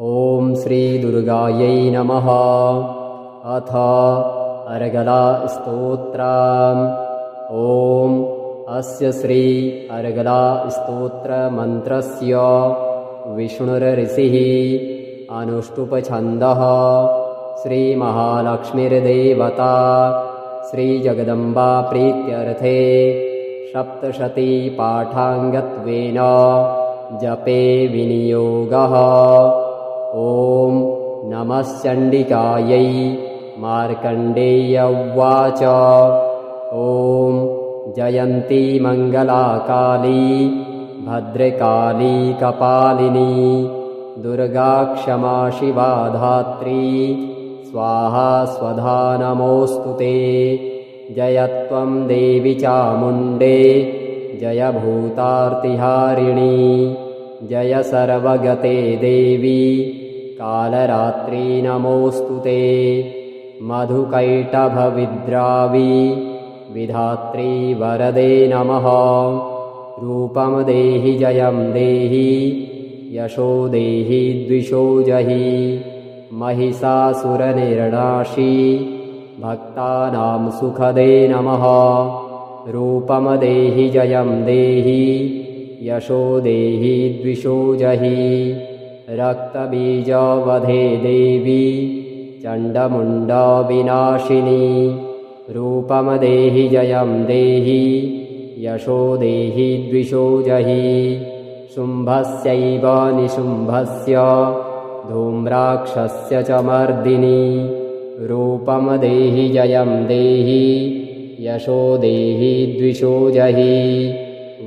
ॐ श्रीदुर्गायै नमः। अथ अर्गला स्तोत्रम्। ॐ अस्य श्री अर्गला स्तोत्रमन्त्रस्य विष्णुर्ऋषिः अनुष्टुप्छन्दः। श्रीमहालक्ष्मीर्देवता श्रीजगदम्बा प्रीत्यर्थे सप्तशती पाठाङ्गत्वेन जपे विनियोगः। ॐ नमश्चण्डिकायै। मार्कण्डेय उवाच। ॐ जयन्ती मङ्गलाकाली भद्रकाली कपालिनी दुर्गा क्षमा शिवा धात्री स्वाहा स्वधा नमोऽस्तु ते। जय त्वं देवी चामुण्डे जय भूतार्तिहारिणी जय सर्वगते देवी कालरात्रि नमोऽस्तु ते। मधुकैटभविद्रावी विधात्री वरदे नमः। रूपं देहि जयं देहि यशो देहि द्विषो जहि। महिषासुरनिर्नाशी भक्तानां सुखदे नमः। रूपं देहि जयं देहि यशो देहि द्विषो जहि। रक्तबीजवधे देवी चण्डमुण्डविनाशिनी रूपं देहि जयं देहि यशो देहि द्विषो जहि। शुम्भस्यैव निशुम्भस्य धूम्राक्षस्य च मर्दिनी रूपं देहि जयं देहि यशो देहि द्विषो जहि।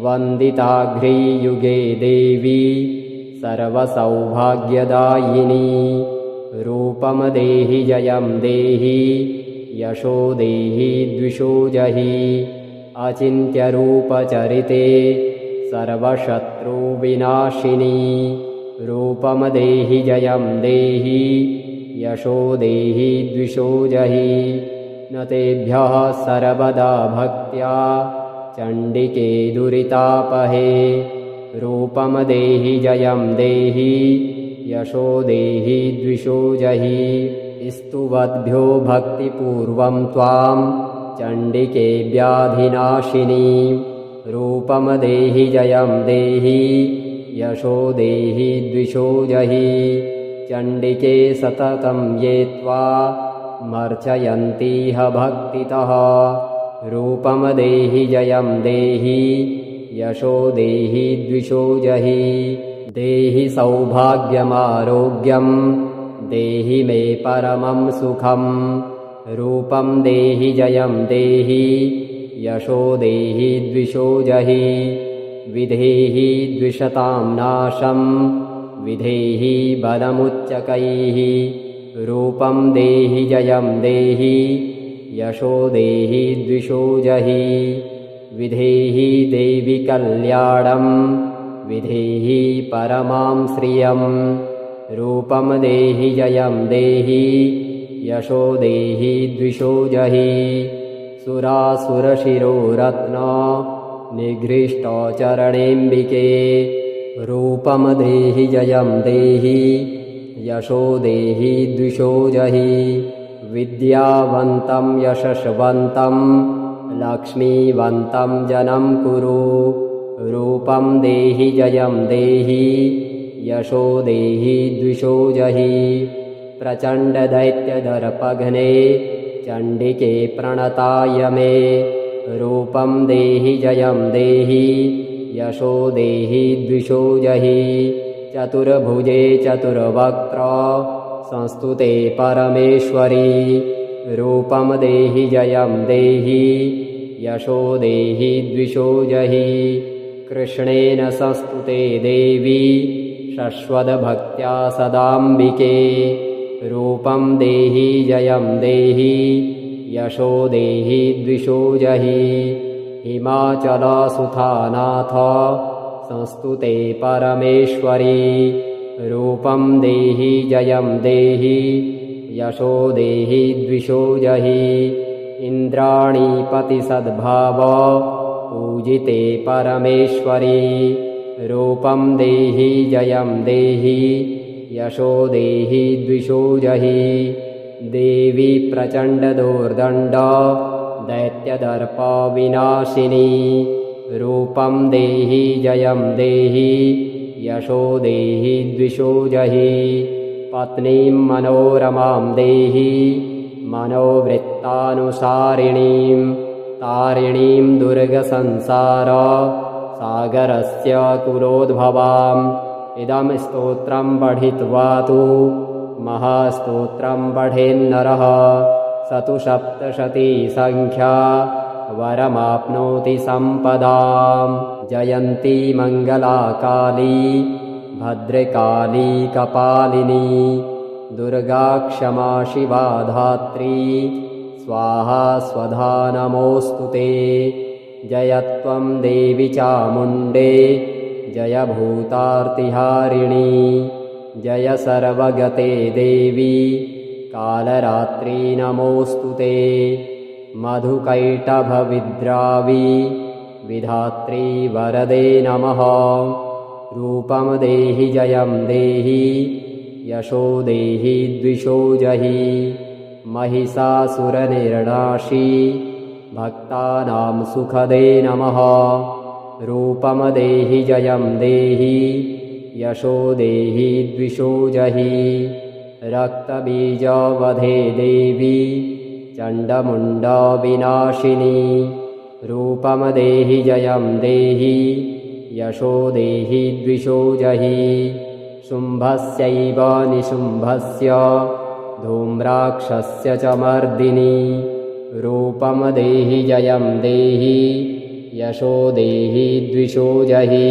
वन्दिताघ्रीयुगे देवी सर्वसौभाग्यदायिनी रूपं देहि जयं देहि यशो देहि द्विषो जहि। अचिन्त्यरूपचरिते सर्वशत्रुविनाशिनी रूपं देहि जयं देहि यशो देहि द्विषो जहि। न तेभ्यः सर्वदा भक्त्या चण्डिके दुरितापहे रूपं देहि जयं देहि यशो देहि द्विषो जहि। स्तुवद्भ्यो भक्तिपूर्वं त्वां चण्डिके व्याधिनाशिनी रूपं देहि जयं देहि यशो देहि द्विषो जहि। चण्डिके सततं ये त्वामर्चयन्तीह भक्तितः रूपं देहि जयं देहि यशो देहि द्विषो जहि। देहि सौभाग्यमारोग्यं देहि मे परमं सुखं रूपं देहि जयं देहि यशो देहि द्विषो जहि। विधेहि द्विषतां नाशं विधेहि बलमुच्चकैः रूपं देहि जयं देहि यशो देहि द्विषो जहि। विधेहि देवि कल्याणं विधेहि परमां श्रियं रूपं देहि जयं देहि यशो देहि द्विषो जहि। सुरासुरशिरोरत्न निगृष्टचरणेऽम्बिके रूपं देहि जयं देहि यशो देहि द्विषो जहि। विद्यावन्तं यशस्वन्तं लक्ष्मीवन्तं जनं कुरु रूपं देहि जयं देहि यशो देहि द्विषो जहि। प्रचण्डदैत्यदर्पघ्ने चण्डिके प्रणताय मे रूपं देहि जयं देहि यशो देहि द्विषो जहि। चतुर्भुजे चतुर्वक्त्र संस्तुते परमेश्वरी रूपं देहि जयं देहि यशो देहि द्विषो जहि। कृष्णेन संस्तुते देवी शश्वद्भक्त्या सदाम्बिके रूपं देहि जयं देहि यशो देहि द्विषो जहि। हिमाचलसुतानाथ संस्तुते परमेश्वरी रूपं देहि जयं देहि यशो देहि द्विषो जहि। इन्द्राणीपति सद्भाव पूजिते परमेश्वरी रूपं देहि जयं देहि यशो देहि द्विषो जहि देवी प्रचण्डदुर्दण्ड दैत्यदर्प विनाशिनी रूपं देहि जयं देहि यशो देहि द्विषो जहि पत्नीं मनोरमां देहि मनोवृत्तानुसारिणीं तारिणीं दुर्गसंसार सागरस्य कुलोद्भवाम् इदं स्तोत्रं पठित्वा तु महास्तोत्रं पठेन्नरः स तु सप्तशतीसङ्ख्या वरमाप्नोति सम्पदाम् जयन्ती मङ्गला काली भद्रकाली कपालिनी दुर्गा क्षमा शिवा धात्री स्वाहा स्वधा नमोऽस्तु ते जय त्वं देवी चामुण्डे जय भूतार्तिहारिणी जय सर्वगते देवी कालरात्रि नमोऽस्तु ते मधुकैटभविद्रावी विधात्री वरदे नमः रूपं देहि जयं देहि यशो देहि द्विषो जहि महिषासुरनिर्नाशी भक्तानां सुखदे नमः रूपं देहि जयं देहि यशो देहि द्विषो जहि रक्तबीजवधे देवी चण्डमुण्डविनाशिनी रूपं देहि जयं देहि यशो देहि द्विषो जहि शुम्भस्यैव निशुम्भस्य धूम्राक्षस्य च मर्दिनी रूपं देहि जयं देहि यशो देहि द्विषो जहि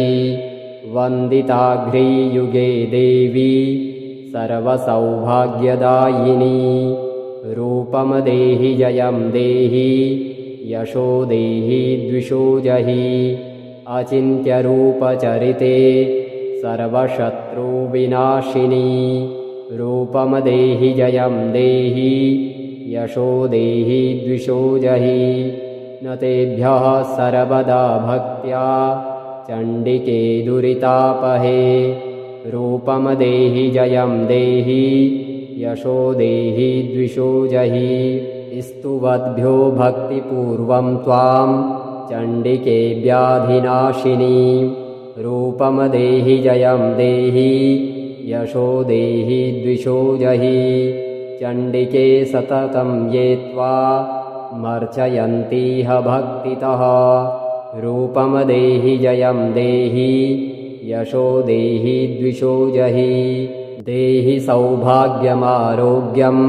वन्दिताघ्रीयुगे देवी सर्वसौभाग्यदायिनी रूपं देहि जयं देहि यशो देहि द्विषो जहि अचिन्त्यरूपचरिते सर्वशत्रुविनाशिनी रूपं देहि जयं देहि यशो देहि द्विषो जहि न तेभ्यः सर्वदा भक्त्या चण्डिके दुरितापहे रूपं देहि जयं देहि यशो देहि द्विषो जहि स्तुवद्भ्यो भक्तिपूर्वं त्वां चण्डिके व्याधिनाशिनी रूपं देहि जयं देहि यशो देहि द्विषो जहि चण्डिके सततं ये त्वा मर्चयन्तीह भक्तितः रूपं देहि जयं देहि यशो देहि द्विषो जहि देहि सौभाग्यमारोग्यं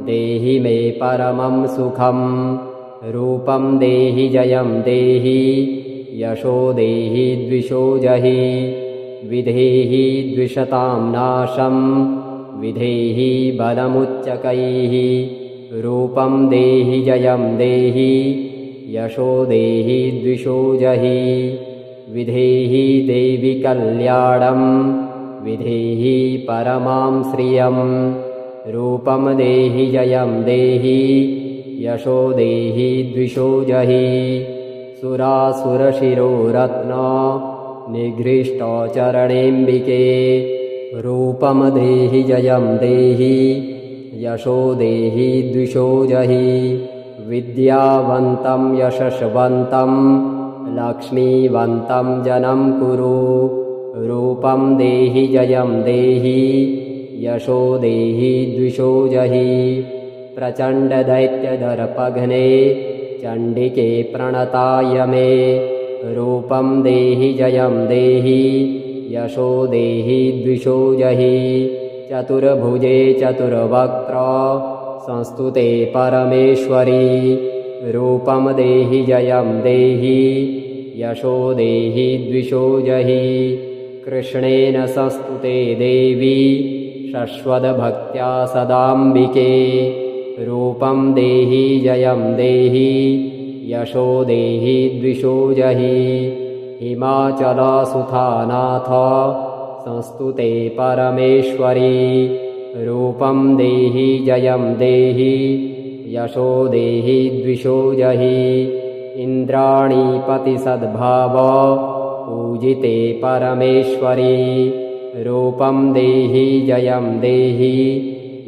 देहि मे परमं सुखं रूपं देहि जयं देहि यशो देहि द्विषो जहि विधेहि द्विषतां नाशं विधेहि बलमुच्चकैः रूपं देहि जयं देहि यशो देहि द्विषो जहि विधेहि देवि कल्याणं विधेहि परमां श्रियं रूपं देहि जयं देहि यशो देहि द्विषो जहि सुरासुरशिरोरत्न निघ्रिष्टचरणेऽम्बिके रूपं देहि जयं देहि यशो देहि द्विषो जहि विद्यावन्तं यशस्वन्तं लक्ष्मीवन्तं जनं कुरु रूपं देहि जयं देहि यशो देहि द्विषो जहि प्रचण्डदैत्यदर्पघ्ने चण्डिके प्रणताय मे रूपं देहि जयं देहि यशो देहि द्विषो जहि चतुर्भुजे चतुर्वक्त्र संस्तुते परमेश्वरी रूपं देहि जयं देहि यशो देहि द्विषो जहि कृष्णेन संस्तुते देवी शश्वद्भक्त्या सदाम्बिके रूपं देहि जयं देहि यशो देहि द्विषो जहि हिमाचलसुतानाथ संस्तुते परमेश्वरी रूपं देहि जयं देहि यशो देहि द्विषो जहि इन्द्राणीपतिसद्भाव पूजिते परमेश्वरी रूपं देहि जयं देहि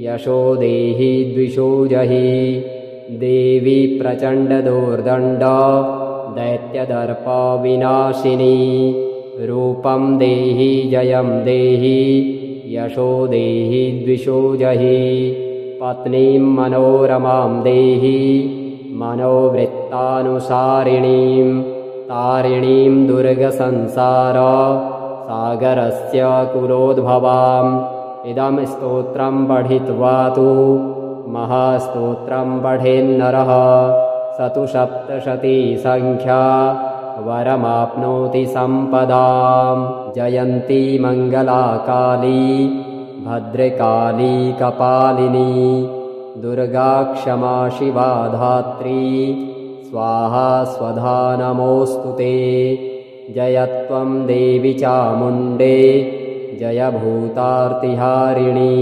यशो देहि द्विषो जहि देवी प्रचण्डदुर्दण्ड दैत्यदर्प विनाशिनी रूपं देहि जयं देहि यशो देहि द्विषो जहि पत्नीं मनोरमां देहि मनोवृत्तानुसारिणीं तारिणीं दुर्गसंसार सागरस्य कुलोद्भवाम् इदं स्तोत्रं पठित्वा तु महास्तोत्रं पठेन्नरः स तु सप्तशती संख्या वरमाप्नोति सम्पदाम् जयन्ती मङ्गला काली भद्रकाली कपालिनी दुर्गा क्षमा शिवा धात्री स्वाहा स्वधा नमोऽस्तु ते जयत्वं देवी चामुण्डे जय भूतार्तिहारिणी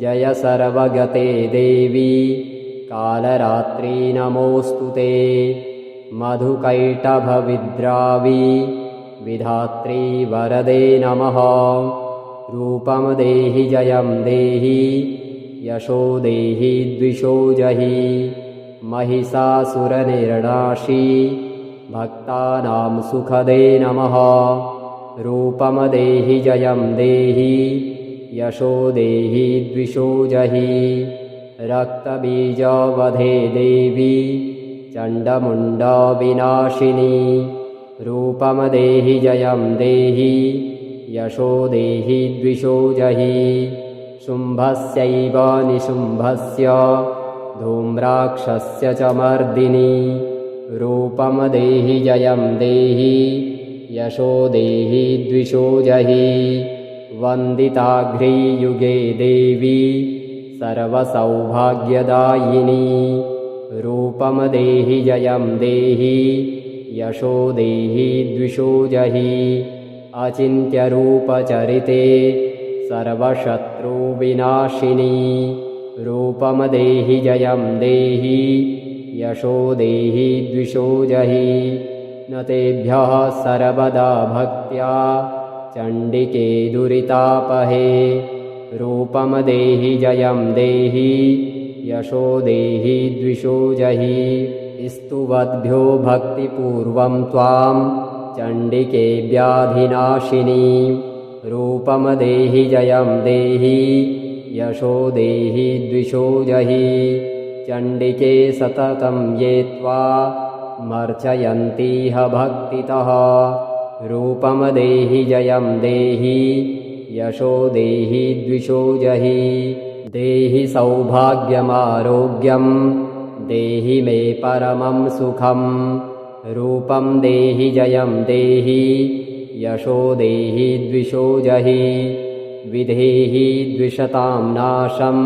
जय सर्वगते देवी कालरात्रि नमोऽस्तु ते मधुकैटभविद्रावी विधात्री वरदे नमः रूपं देहि जयं देहि यशो देहि द्विषो जहि महिषासुरनिर्नाशी भक्तानां सुखदे नमः रूपं देहि जयं देहि यशो देहि द्विषो जहि रक्तबीजवधे देवी चण्डमुण्डविनाशिनी रूपं देहि जयं देहि यशो देहि द्विषो जहि शुम्भस्यैव निशुम्भस्य धूम्राक्षस्य च मर्दिनी रूपं देहि जयं देहि यशो देहि द्विषो जहि वन्दिताघ्रीयुगे देवी सर्वसौभाग्यदायिनी रूपं देहि जयं देहि यशो देहि द्विषो जहि अचिन्त्यरूपचरिते सर्वशत्रुविनाशिनी रूपं देहि जयं देहि यशो देहि द्विषो जहि न तेभ्यः सर्वदा भक्त्या चण्डिके दुरितापहे रूपं देहि जयं देहि यशो देहि द्विषो जहि स्तुवद्भ्यो भक्तिपूर्वं त्वां चण्डिके व्याधिनाशिनी रूपं देहि जयं देहि यशो देहि द्विषो जहि चण्डिके सततं ये त्वा मर्चयन्तीह भक्तितः रूपं देहि जयं देहि यशो देहि द्विषो जहि देहि सौभाग्यमारोग्यं देहि मे परमं सुखं रूपं देहि जयं देहि यशो देहि द्विषो जहि विधेहि द्विषतां नाशं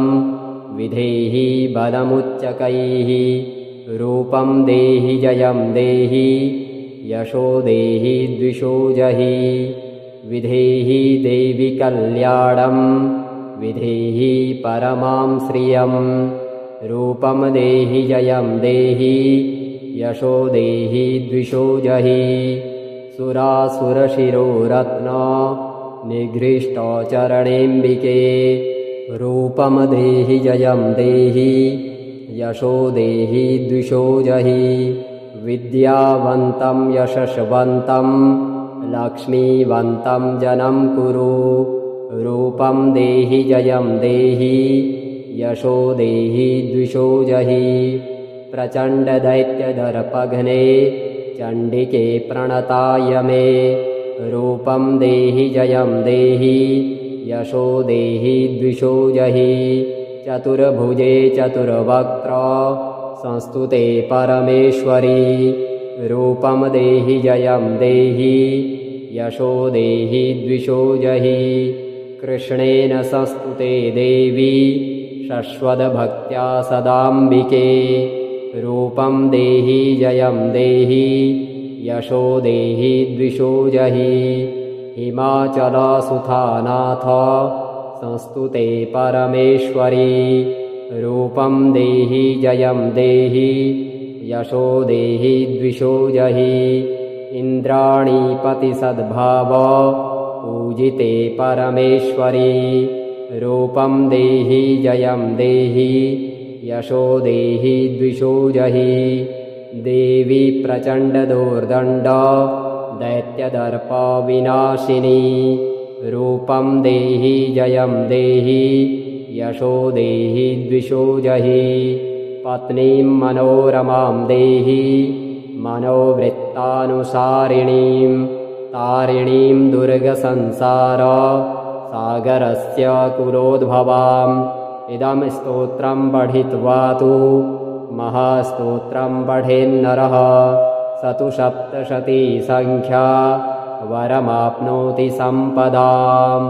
विधेहि बलमुच्चकैः रूपं देहि जयं देहि यशो देहि द्विषो जहि विधेहि देवि कल्याणं विधेहि परमां श्रियं रूपं देहि जयं देहि यशो देहि द्विषो जहि सुरासुरशिरोरत्न निघ्रिष्टचरणेऽम्बिके रूपं देहि जयं देहि यशो देहि द्विषो जहि विद्यावन्तं यशस्वन्तं लक्ष्मीवन्तं जनं कुरु रूपं देहि जयं देहि यशो देहि द्विषो जहि प्रचण्डदैत्यदर्पघ्ने चण्डिके प्रणताय मे रूपं देहि जयं देहि यशो देहि द्विषो जहि चतुर्भुजे चतुर्वक्त्र संस्तुते परमेश्वरी रूपं देहि जयं देहि यशो देहि द्विषो जहि कृष्णेन संस्तुते देवी शश्वतभक्त्या सदाम्बिके रूपं देहि जयं देहि यशो देहि द्विषो जहि हिमाचलसुतानाथ संस्तुते परमेश्वरी रूपं देहि जयं देहि यशो देहि द्विषो जहि इन्द्राणीपतिसद्भाव पूजिते परमेश्वरी रूपं देहि जयं देहि यशो देहि द्विषो जहि देवी प्रचण्डदुर्दण्ड दैत्यदर्पविनाशिनी रूपं देहि जयं देहि यशो देहि द्विषो जहि पत्नीं मनोरमां देहि मनोवृत्तानुसारिणीं तारिणीं दुर्गसंसार सागरस्य कुलोद्भवाम् इदं स्तोत्रं पठित्वा तु महास्तोत्रं पठेन्नरः स तु सप्तशतीसङ्ख्या वरमाप्नोति सम्पदाम्।